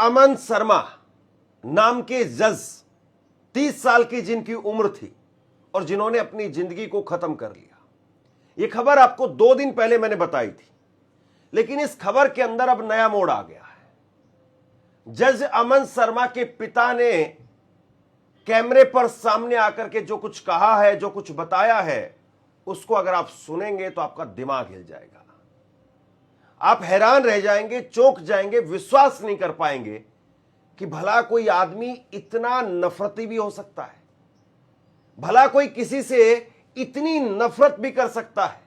अमन शर्मा नाम के जज 30 साल की जिनकी उम्र थी और जिन्होंने अपनी जिंदगी को खत्म कर लिया। यह खबर आपको 2 दिन पहले मैंने बताई थी, लेकिन इस खबर के अंदर अब नया मोड़ आ गया है। जज अमन शर्मा के पिता ने कैमरे पर सामने आकर के जो कुछ कहा है, जो कुछ बताया है, उसको अगर आप सुनेंगे तो आपका दिमाग हिल जाएगा। आप हैरान रह जाएंगे, चौंक जाएंगे, विश्वास नहीं कर पाएंगे कि भला कोई आदमी इतना नफरती भी हो सकता है, भला कोई किसी से इतनी नफरत भी कर सकता है।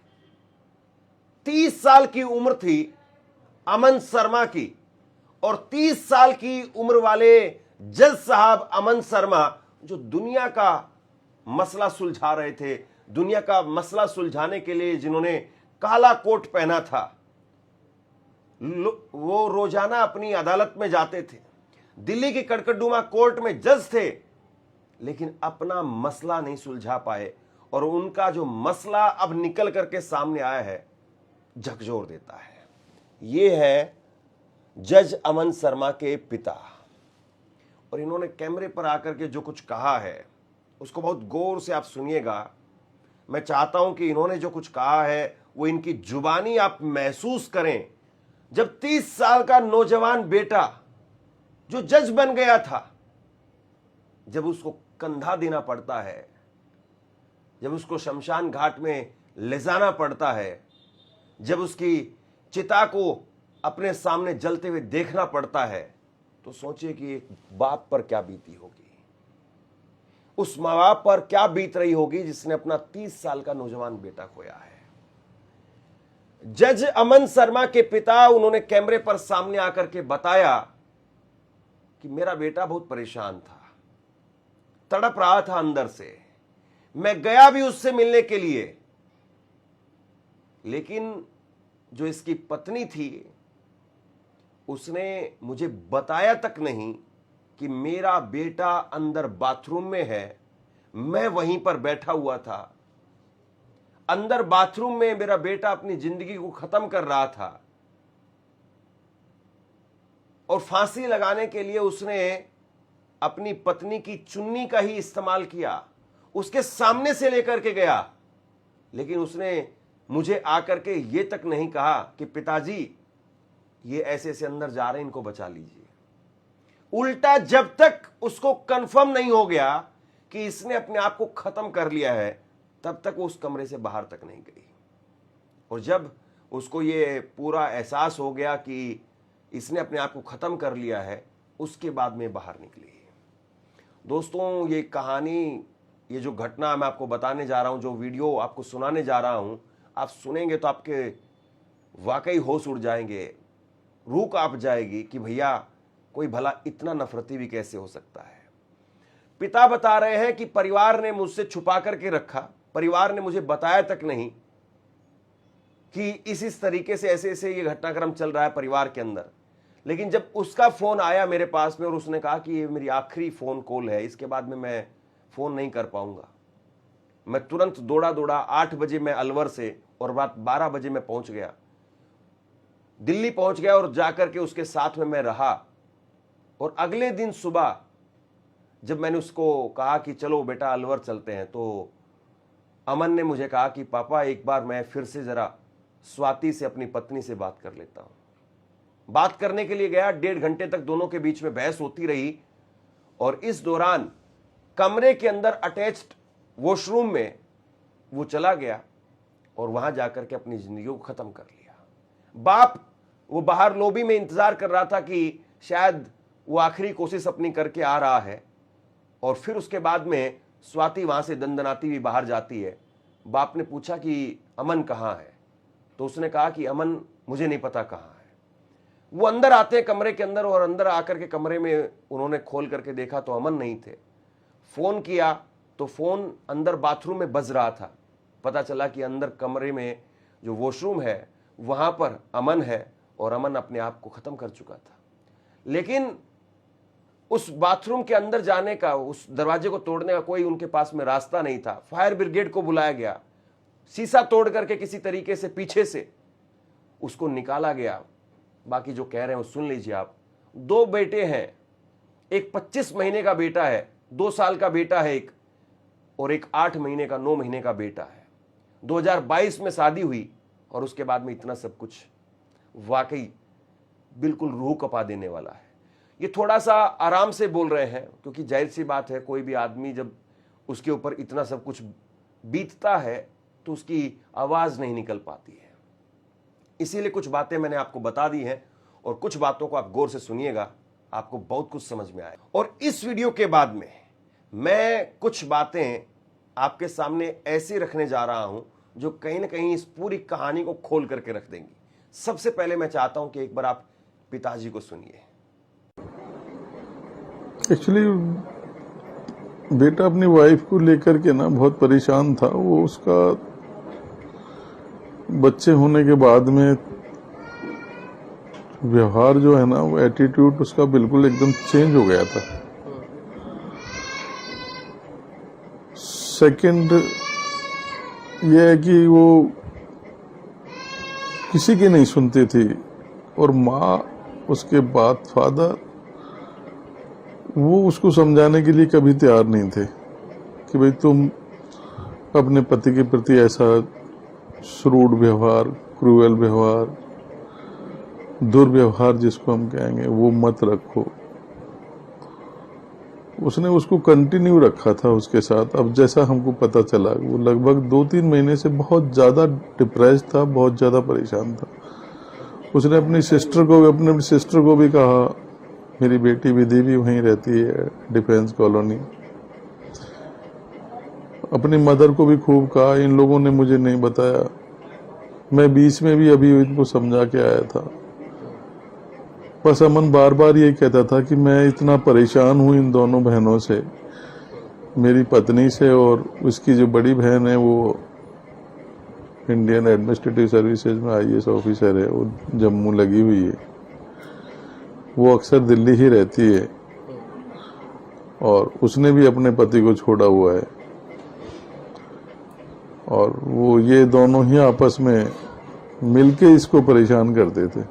30 साल की उम्र थी अमन शर्मा की और 30 साल की उम्र वाले जज साहब अमन शर्मा जो दुनिया का मसला सुलझा रहे थे, दुनिया का मसला सुलझाने के लिए जिन्होंने काला कोट पहना था, वो रोजाना अपनी अदालत में जाते थे, दिल्ली की कड़कड़डूमा कोर्ट में जज थे, लेकिन अपना मसला नहीं सुलझा पाए और उनका जो मसला अब निकल करके सामने आया है, झकझोर देता है। ये है जज अमन शर्मा के पिता और इन्होंने कैमरे पर आकर के जो कुछ कहा है उसको बहुत गौर से आप सुनिएगा। मैं चाहता हूं कि इन्होंने जो कुछ कहा है वो इनकी जुबानी आप महसूस करें। जब 30 साल का नौजवान बेटा जो जज बन गया था, जब उसको कंधा देना पड़ता है, जब उसको शमशान घाट में ले जाना पड़ता है, जब उसकी चिता को अपने सामने जलते हुए देखना पड़ता है, तो सोचिए कि एक बाप पर क्या बीती होगी, उस माँ बाप पर क्या बीत रही होगी जिसने अपना 30 साल का नौजवान बेटा खोया है। जज अमन शर्मा के पिता, उन्होंने कैमरे पर सामने आकर के बताया कि मेरा बेटा बहुत परेशान था, तड़प रहा था अंदर से, मैं गया भी उससे मिलने के लिए, लेकिन जो इसकी पत्नी थी उसने मुझे बताया तक नहीं कि मेरा बेटा अंदर बाथरूम में है। मैं वहीं पर बैठा हुआ था, अंदर बाथरूम में मेरा बेटा अपनी जिंदगी को खत्म कर रहा था और फांसी लगाने के लिए उसने अपनी पत्नी की चुन्नी का ही इस्तेमाल किया, उसके सामने से लेकर के गया, लेकिन उसने मुझे आकर के ये तक नहीं कहा कि पिताजी ये ऐसे ऐसे अंदर जा रहे हैं, इनको बचा लीजिए। उल्टा जब तक उसको कंफर्म नहीं हो गया कि इसने अपने आप को खत्म कर लिया है, तब तक वो उस कमरे से बाहर तक नहीं गई। और जब उसको ये पूरा एहसास हो गया कि इसने अपने आप को खत्म कर लिया है, उसके बाद में बाहर निकली। दोस्तों, ये कहानी, ये जो घटना मैं आपको बताने जा रहा हूं, जो वीडियो आपको सुनाने जा रहा हूं, आप सुनेंगे तो आपके वाकई होश उड़ जाएंगे, रूह कांप जाएगी कि भैया कोई भला इतना नफरती भी कैसे हो सकता है। पिता बता रहे हैं कि परिवार ने मुझसे छुपा करके रखा, परिवार ने मुझे बताया तक नहीं कि इस तरीके से ऐसे ऐसे ये घटनाक्रम चल रहा है परिवार के अंदर। लेकिन जब उसका फोन आया मेरे पास में और उसने कहा कि ये मेरी आखिरी फोन कॉल है, इसके बाद में मैं फोन नहीं कर पाऊंगा, मैं तुरंत दौड़ा 8 बजे मैं अलवर से और रात 12 बजे मैं पहुंच गया, दिल्ली पहुंच गया और जाकर के उसके साथ में मैं रहा। और अगले दिन सुबह जब मैंने उसको कहा कि चलो बेटा अलवर चलते हैं, तो अमन ने मुझे कहा कि पापा एक बार मैं फिर से जरा स्वाति से, अपनी पत्नी से बात कर लेता हूं। बात करने के लिए गया, 1.5 घंटे तक दोनों के बीच में बहस होती रही और इस दौरान कमरे के अंदर अटैच्ड वॉशरूम में वो चला गया और वहां जाकर के अपनी जिंदगी को खत्म कर लिया। बाप वो बाहर लॉबी में इंतजार कर रहा था कि शायद वो आखिरी कोशिश अपनी करके आ रहा है और फिर उसके बाद में स्वाति वहां से दंदनाती हुई बाहर जाती है। बाप ने पूछा कि अमन कहाँ है, तो उसने कहा कि अमन मुझे नहीं पता कहाँ है। वो अंदर आते हैं कमरे के अंदर और अंदर आकर के कमरे में उन्होंने खोल करके देखा तो अमन नहीं थे। फोन किया तो फोन अंदर बाथरूम में बज रहा था। पता चला कि अंदर कमरे में जो वॉशरूम है वहां पर अमन है और अमन अपने आप को खत्म कर चुका था। लेकिन उस बाथरूम के अंदर जाने का, उस दरवाजे को तोड़ने का कोई उनके पास में रास्ता नहीं था। फायर ब्रिगेड को बुलाया गया, शीशा तोड़ करके किसी तरीके से पीछे से उसको निकाला गया। बाकी जो कह रहे हैं वो सुन लीजिए आप। 2 बेटे हैं, एक 25 महीने का बेटा है, 2 साल का बेटा है एक, और एक 8 महीने का 9 महीने का बेटा है। 2022 में शादी हुई और उसके बाद में इतना सब कुछ, वाकई बिल्कुल रूह कपा देने वाला है। ये थोड़ा सा आराम से बोल रहे हैं क्योंकि जाहिर सी बात है, कोई भी आदमी जब उसके ऊपर इतना सब कुछ बीतता है तो उसकी आवाज नहीं निकल पाती है। इसीलिए कुछ बातें मैंने आपको बता दी हैं और कुछ बातों को आप गौर से सुनिएगा, आपको बहुत कुछ समझ में आएगा। और इस वीडियो के बाद में मैं कुछ बातें आपके सामने ऐसी रखने जा रहा हूं जो कहीं ना कहीं इस पूरी कहानी को खोल करके रख देंगी। सबसे पहले मैं चाहता हूं कि एक बार आप पिताजी को सुनिए। एक्चुअली बेटा अपनी वाइफ को लेकर के ना बहुत परेशान था। वो उसका बच्चे होने के बाद में व्यवहार जो है ना, वो एटीट्यूड उसका बिल्कुल एकदम चेंज हो गया था। सेकंड ये है कि वो किसी की नहीं सुनती थी और माँ उसके बाद फादर वो उसको समझाने के लिए कभी तैयार नहीं थे कि भाई तुम अपने पति के प्रति ऐसा श्रूड व्यवहार, क्रूएल व्यवहार, दुर्व्यवहार जिसको हम कहेंगे, वो मत रखो। उसने उसको कंटिन्यू रखा था उसके साथ। अब जैसा हमको पता चला, वो लगभग 2-3 महीने से बहुत ज़्यादा डिप्रेस था, बहुत ज़्यादा परेशान था। उसने अपनी सिस्टर को भी कहा, मेरी बेटी विधि भी वहीं रहती है डिफेंस कॉलोनी, अपनी मदर को भी खूब कहा। इन लोगों ने मुझे नहीं बताया। मैं बीच में भी अभी इनको समझा के आया था। बस अमन बार बार यही कहता था कि मैं इतना परेशान हूँ इन दोनों बहनों से, मेरी पत्नी से, और उसकी जो बड़ी बहन है वो इंडियन एडमिनिस्ट्रेटिव सर्विसेज में IAS ऑफिसर है, वो जम्मू लगी हुई है। वो अक्सर दिल्ली ही रहती है और उसने भी अपने पति को छोड़ा हुआ है। और वो ये दोनों ही आपस में मिलके इसको परेशान करते थे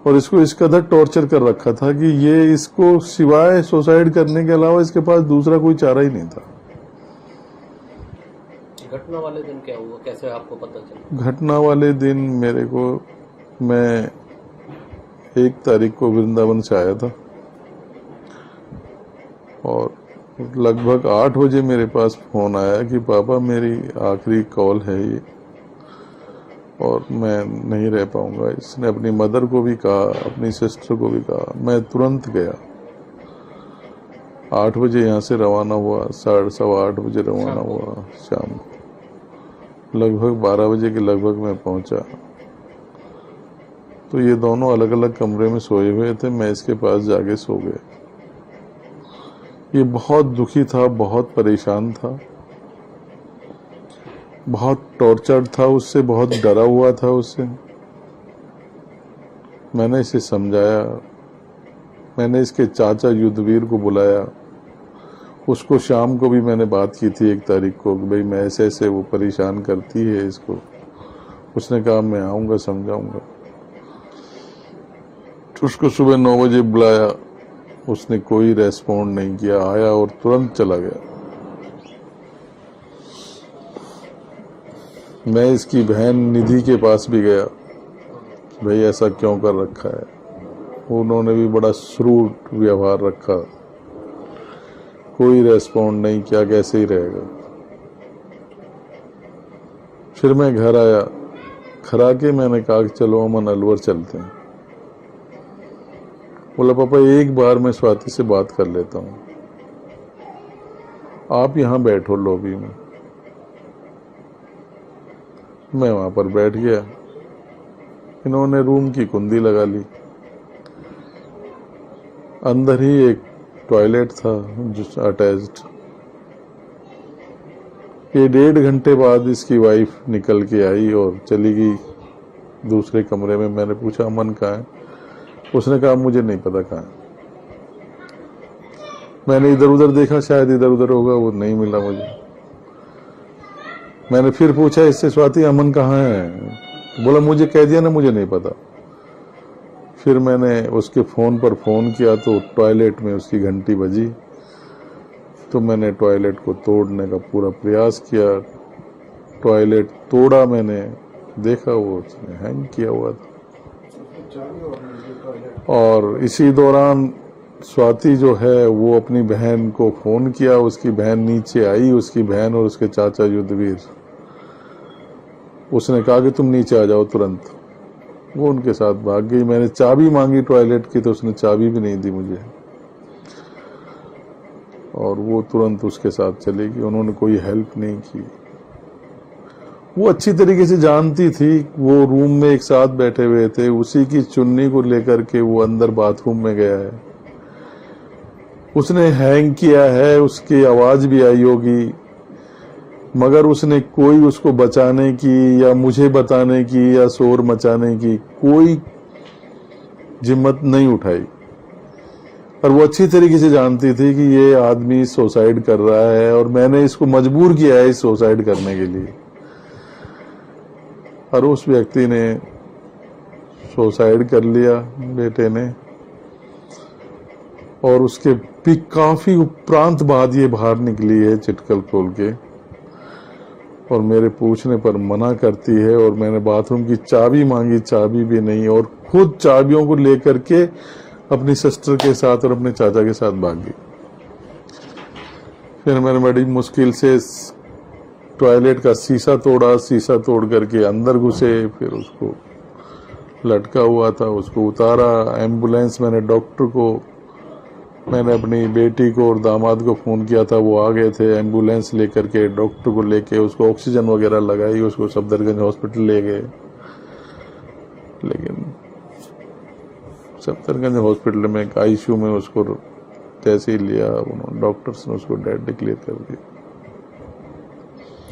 और इसको इस कदर टॉर्चर कर रखा था कि ये इसको सिवाय सुसाइड करने के अलावा इसके पास दूसरा कोई चारा ही नहीं था। घटना वाले दिन क्या हुआ, कैसे आपको पता चला? घटना वाले दिन मेरे को, मैं 1 तारीख को वृंदावन से आया था और लगभग 8 बजे मेरे पास फोन आया कि पापा मेरी आखिरी कॉल है ये और मैं नहीं रह पाऊंगा। इसने अपनी मदर को भी कहा, अपनी सिस्टर को भी कहा। मैं तुरंत गया, 8 बजे यहाँ से रवाना हुआ, 8:30 बजे रवाना हुआ शाम को। लगभग 12 बजे के लगभग मैं पहुंचा तो ये दोनों अलग अलग कमरे में सोए हुए थे। मैं इसके पास जाके सो गया। ये बहुत दुखी था, बहुत परेशान था, बहुत टॉर्चर्ड था उससे, बहुत डरा हुआ था उससे। मैंने इसे समझाया, मैंने इसके चाचा युद्धवीर को बुलाया। उसको शाम को भी मैंने बात की थी 1 तारीख को कि भाई मैं ऐसे ऐसे, वो परेशान करती है इसको। उसने कहा मैं आऊंगा, समझाऊंगा। उसको सुबह 9 बजे बुलाया, उसने कोई रेस्पॉन्ड नहीं किया। आया और तुरंत चला गया। मैं इसकी बहन निधि के पास भी गया, भाई ऐसा क्यों कर रखा है। उन्होंने भी बड़ा श्रूड व्यवहार रखा, कोई रेस्पॉन्ड नहीं किया, कैसे ही रहेगा। फिर मैं घर आया, घर आके मैंने कहा कि चलो अमन अलवर चलते हैं। बोला पापा एक बार मैं स्वाति से बात कर लेता हूँ, आप यहाँ बैठो लॉबी में। मैं वहां पर बैठ गया। इन्होंने रूम की कुंडी लगा ली। अंदर ही एक टॉयलेट था जो अटैच्ड। ये 1.5 घंटे बाद इसकी वाइफ निकल के आई और चली गई दूसरे कमरे में। मैंने पूछा अमन कहाँ है? उसने कहा मुझे नहीं पता कहाँ है। मैंने इधर उधर देखा, शायद इधर उधर होगा, वो नहीं मिला मुझे। मैंने फिर पूछा इससे स्वाति अमन कहाँ है? बोला मुझे कह दिया ना, मुझे नहीं पता। फिर मैंने उसके फ़ोन पर फ़ोन किया तो टॉयलेट में उसकी घंटी बजी, तो मैंने टॉयलेट को तोड़ने का पूरा प्रयास किया। टॉयलेट तोड़ा मैंने, देखा वो उसने हैंग किया हुआ था। और इसी दौरान स्वाति जो है वो अपनी बहन को फ़ोन किया, उसकी बहन नीचे आई, उसकी बहन और उसके चाचा युद्धवीर, उसने कहा कि तुम नीचे आ जाओ तुरंत। वो उनके साथ भाग गई। मैंने चाबी मांगी टॉयलेट की तो उसने चाबी भी नहीं दी मुझे, और वो तुरंत उसके साथ चली गई। उन्होंने कोई हेल्प नहीं की। वो अच्छी तरीके से जानती थी, वो रूम में एक साथ बैठे हुए थे, उसी की चुन्नी को लेकर के वो अंदर बाथरूम में गया है। उसने हैंग किया है, उसकी आवाज भी आई होगी, मगर उसने कोई उसको बचाने की या मुझे बताने की या शोर मचाने की कोई जिम्मत नहीं उठाई। और वो अच्छी तरीके से जानती थी कि ये आदमी सुसाइड कर रहा है और मैंने इसको मजबूर किया है इस सुसाइड करने के लिए। और उस व्यक्ति ने सुसाइड कर लिया, बेटे ने। और उसके भी काफी उपरांत बाद ये बाहर निकली है चिटकल खोल के, और मेरे पूछने पर मना करती है। और मैंने बाथरूम की चाबी मांगी, चाबी भी नहीं, और खुद चाबियों को लेकर के अपनी सिस्टर के साथ और अपने चाचा के साथ भाग गई। फिर मैंने बड़ी मुश्किल से टॉयलेट का शीशा तोड़ा, शीशा तोड़ करके अंदर घुसे, फिर उसको लटका हुआ था उसको उतारा। एम्बुलेंस, मैंने डॉक्टर को, मैंने अपनी बेटी को और दामाद को फोन किया था, वो आ गए थे एम्बुलेंस लेकर के, डॉक्टर को लेके उसको ऑक्सीजन वगैरह लगाई, उसको सफदरगंज हॉस्पिटल ले गए। लेकिन सफदरगंज हॉस्पिटल में एक आईसीयू में उसको जैसे ही लिया उन्होंने, डॉक्टर्स ने उसको डेड डिक्लेयर कर दिया।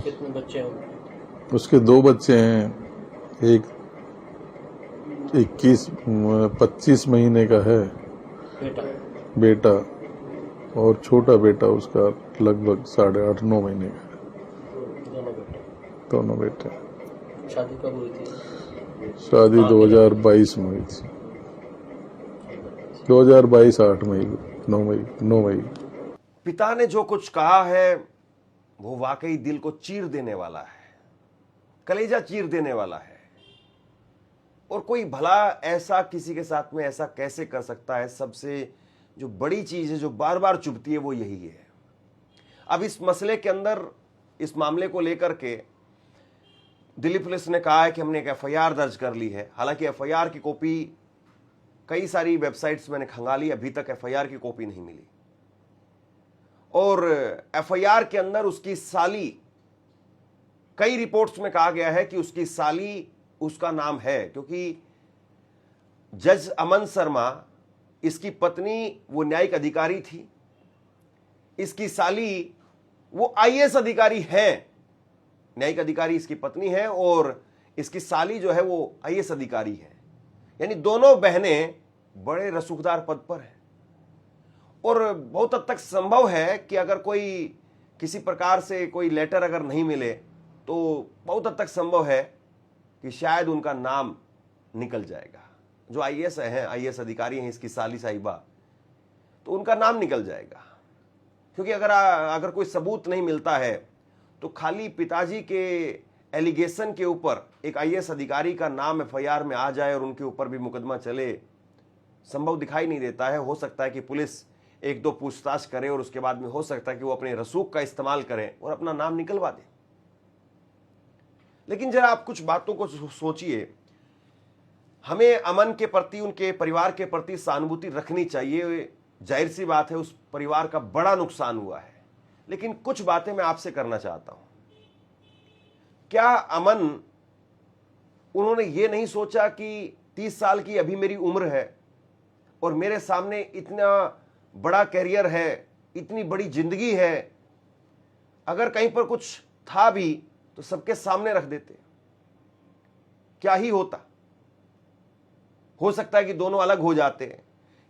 कितने बच्चे हैं? उसके 2 बच्चे हैं, एक 25 महीने का है बेटा, और छोटा बेटा उसका लगभग 8.5-9 महीने का है। दोनों बेटे। शादी कब हुई थी? शादी 2022 में हुई थी, 2022 8 मई 9 मई। पिता ने जो कुछ कहा है वो वाकई दिल को चीर देने वाला है, कलेजा चीर देने वाला है। और कोई भला ऐसा किसी के साथ में ऐसा कैसे कर सकता है? सबसे जो बड़ी चीज है जो बार बार चुभती है वो यही है। अब इस मसले के अंदर, इस मामले को लेकर के दिल्ली पुलिस ने कहा है कि हमने एक एफआईआर दर्ज कर ली है। हालांकि एफआईआर की कॉपी कई सारी वेबसाइट्स मैंने खंगाली, अभी तक एफआईआर की कॉपी नहीं मिली। और एफआईआर के अंदर उसकी साली, कई रिपोर्ट्स में कहा गया है कि उसकी साली उसका नाम है, क्योंकि जज अमन शर्मा, इसकी पत्नी वो न्यायिक अधिकारी थी, इसकी साली वो आईएएस अधिकारी है। न्यायिक अधिकारी इसकी पत्नी है और इसकी साली जो है वो आईएएस अधिकारी है। यानी दोनों बहनें बड़े रसूखदार पद पर हैं। और बहुत हद तक संभव है कि अगर कोई किसी प्रकार से कोई लेटर अगर नहीं मिले तो बहुत हद तक संभव है कि शायद उनका नाम निकल जाएगा। जो आईएएस हैं, आईएएस अधिकारी हैं इसकी साली साहिबा, तो उनका नाम निकल जाएगा। क्योंकि अगर कोई सबूत नहीं मिलता है तो खाली पिताजी के एलिगेशन के ऊपर एक आईएएस अधिकारी का नाम एफआईआर में आ जाए और उनके ऊपर भी मुकदमा चले, संभव दिखाई नहीं देता है। हो सकता है कि पुलिस 1-2 पूछताछ करे और उसके बाद में हो सकता है कि वो अपने रसूख का इस्तेमाल करें और अपना नाम निकलवा दें। लेकिन जरा आप कुछ बातों को सोचिए। हमें अमन के प्रति, उनके परिवार के प्रति सहानुभूति रखनी चाहिए। जाहिर सी बात है उस परिवार का बड़ा नुकसान हुआ है। लेकिन कुछ बातें मैं आपसे करना चाहता हूं। क्या अमन, उन्होंने ये नहीं सोचा कि 30 साल की अभी मेरी उम्र है और मेरे सामने इतना बड़ा कैरियर है, इतनी बड़ी जिंदगी है, अगर कहीं पर कुछ था भी तो सबके सामने रख देते, क्या ही होता? हो सकता है कि दोनों अलग हो जाते हैं,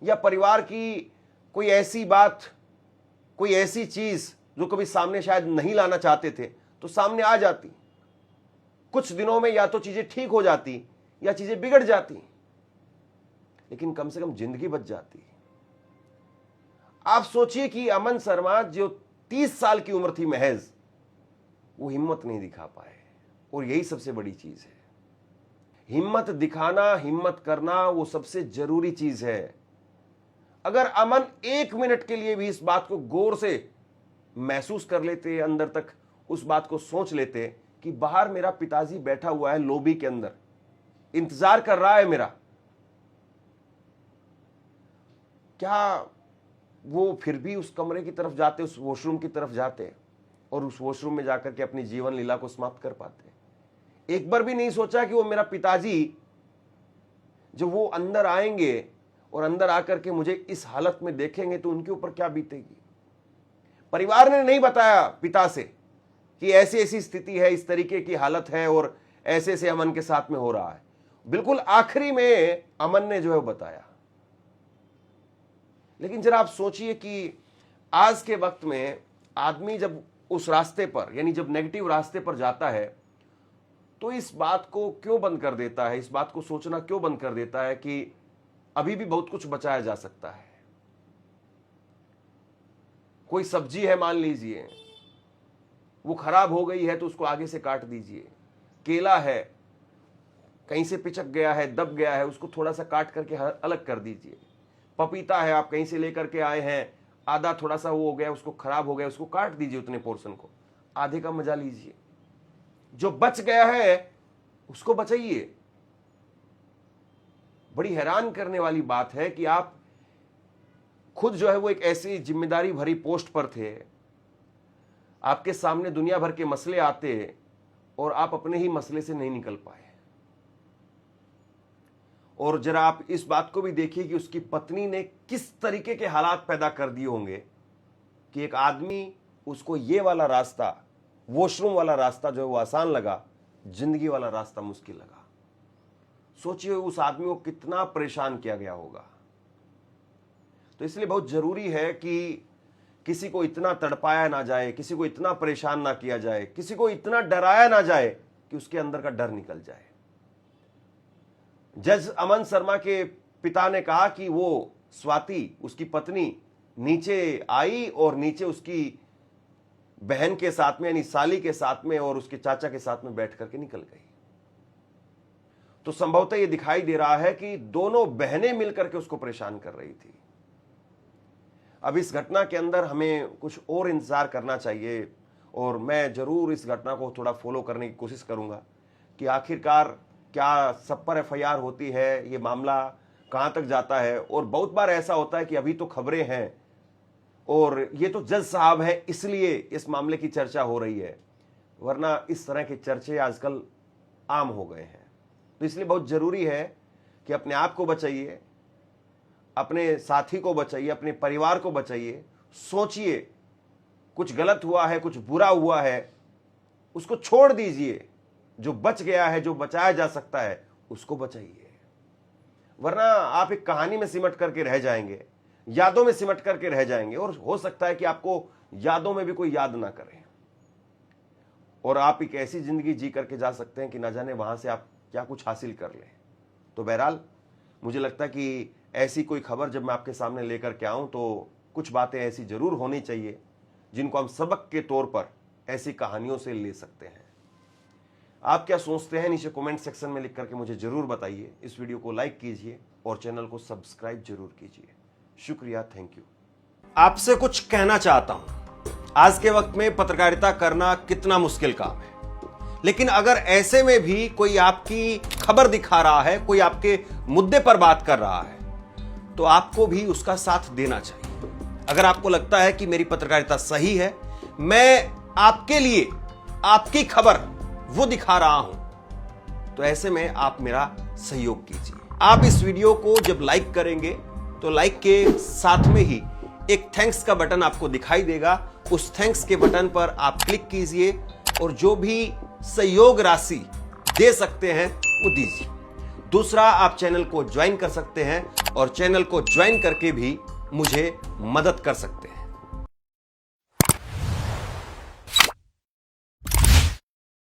या परिवार की कोई ऐसी बात, कोई ऐसी चीज जो कभी सामने शायद नहीं लाना चाहते थे तो सामने आ जाती। कुछ दिनों में या तो चीजें ठीक हो जाती या चीजें बिगड़ जाती। लेकिन कम से कम जिंदगी बच जाती। आप सोचिए कि अमन शर्मा जो 30 साल की उम्र थी महज, वो हिम्मत नहीं दिखा पाए, और यही सबसे बड़ी चीज है। हिम्मत दिखाना, हिम्मत करना वो सबसे जरूरी चीज है। अगर अमन 1 मिनट के लिए भी इस बात को गौर से महसूस कर लेते, अंदर तक उस बात को सोच लेते कि बाहर मेरा पिताजी बैठा हुआ है लॉबी के अंदर, इंतजार कर रहा है मेरा, क्या वो फिर भी उस कमरे की तरफ जाते, उस वॉशरूम की तरफ जाते और उस वॉशरूम में जाकर के अपनी जीवन लीला को समाप्त कर पाते? एक बार भी नहीं सोचा कि वो मेरा पिताजी जब वो अंदर आएंगे और अंदर आकर के मुझे इस हालत में देखेंगे तो उनके ऊपर क्या बीतेगी? परिवार ने नहीं बताया पिता से कि ऐसी ऐसी स्थिति है, इस तरीके की हालत है और ऐसे ऐसे अमन के साथ में हो रहा है। बिल्कुल आखिरी में अमन ने जो है बताया। लेकिन जरा आप सोचिए कि आज के वक्त में आदमी जब उस रास्ते पर, यानी जब नेगेटिव रास्ते पर जाता है, तो इस बात को क्यों बंद कर देता है, इस बात को सोचना क्यों बंद कर देता है कि अभी भी बहुत कुछ बचाया जा सकता है। कोई सब्जी है, मान लीजिए वो खराब हो गई है तो उसको आगे से काट दीजिए। केला है, कहीं से पिचक गया है, दब गया है, उसको थोड़ा सा काट करके अलग कर दीजिए। पपीता है, आप कहीं से लेकर के आए हैं, आधा थोड़ा सा वो हो गया, उसको खराब हो गया, उसको काट दीजिए, उतने पोर्शन को, आधे का मजा लीजिए। जो बच गया है उसको बचाइए। बड़ी हैरान करने वाली बात है कि आप खुद जो है वो एक ऐसी जिम्मेदारी भरी पोस्ट पर थे, आपके सामने दुनिया भर के मसले आते और आप अपने ही मसले से नहीं निकल पाए। और जरा आप इस बात को भी देखिए कि उसकी पत्नी ने किस तरीके के हालात पैदा कर दिए होंगे कि एक आदमी उसको ये वाला रास्ता, वॉशरूम वाला रास्ता जो है वो आसान लगा, जिंदगी वाला रास्ता मुश्किल लगा। सोचिए उस आदमी को कितना परेशान किया गया होगा। तो इसलिए बहुत जरूरी है कि किसी को इतना तड़पाया ना जाए, किसी को इतना परेशान ना किया जाए, किसी को इतना डराया ना जाए कि उसके अंदर का डर निकल जाए। जज अमन शर्मा के पिता ने कहा कि वो स्वाति, उसकी पत्नी, नीचे आई और नीचे उसकी बहन के साथ में, यानी साली के साथ में और उसके चाचा के साथ में बैठ करके निकल गई। तो संभवतः यह दिखाई दे रहा है कि दोनों बहनें मिलकर के उसको परेशान कर रही थी। अब इस घटना के अंदर हमें कुछ और इंतजार करना चाहिए और मैं जरूर इस घटना को थोड़ा फॉलो करने की कोशिश करूंगा कि आखिरकार क्या सब पर एफआईआर होती है, ये मामला कहां तक जाता है। और बहुत बार ऐसा होता है कि अभी तो खबरें हैं और ये तो जज साहब है इसलिए इस मामले की चर्चा हो रही है, वरना इस तरह के चर्चे आजकल आम हो गए हैं। तो इसलिए बहुत जरूरी है कि अपने आप को बचाइए, अपने साथी को बचाइए, अपने परिवार को बचाइए। सोचिए कुछ गलत हुआ है, कुछ बुरा हुआ है, उसको छोड़ दीजिए। जो बच गया है, जो बचाया जा सकता है, उसको बचाइए, वरना आप एक कहानी में सिमट करके रह जाएंगे, यादों में सिमट करके रह जाएंगे और हो सकता है कि आपको यादों में भी कोई याद ना करे और आप एक ऐसी जिंदगी जी करके जा सकते हैं कि ना जाने वहां से आप क्या कुछ हासिल कर लें। तो बहरहाल मुझे लगता है कि ऐसी कोई खबर जब मैं आपके सामने लेकर के आऊं तो कुछ बातें ऐसी जरूर होनी चाहिए जिनको हम सबक के तौर पर ऐसी कहानियों से ले सकते हैं। आप क्या सोचते हैं नीचे कमेंट सेक्शन में लिख करके मुझे जरूर बताइए। इस वीडियो को लाइक कीजिए और चैनल को सब्सक्राइब जरूर कीजिए। शुक्रिया, थैंक यू। आपसे कुछ कहना चाहता हूं। आज के वक्त में पत्रकारिता करना कितना मुश्किल काम है, लेकिन अगर ऐसे में भी कोई आपकी खबर दिखा रहा है, कोई आपके मुद्दे पर बात कर रहा है, तो आपको भी उसका साथ देना चाहिए। अगर आपको लगता है कि मेरी पत्रकारिता सही है, मैं आपके लिए आपकी खबर वो दिखा रहा हूं, तो ऐसे में आप मेरा सहयोग कीजिए। आप इस वीडियो को जब लाइक करेंगे तो लाइक के साथ में ही एक थैंक्स का बटन आपको दिखाई देगा। उस थैंक्स के बटन पर आप क्लिक कीजिए और जो भी सहयोग राशि दे सकते हैं वो दीजिए। दूसरा, आप चैनल को ज्वाइन कर सकते हैं और चैनल को ज्वाइन करके भी मुझे मदद कर सकते हैं।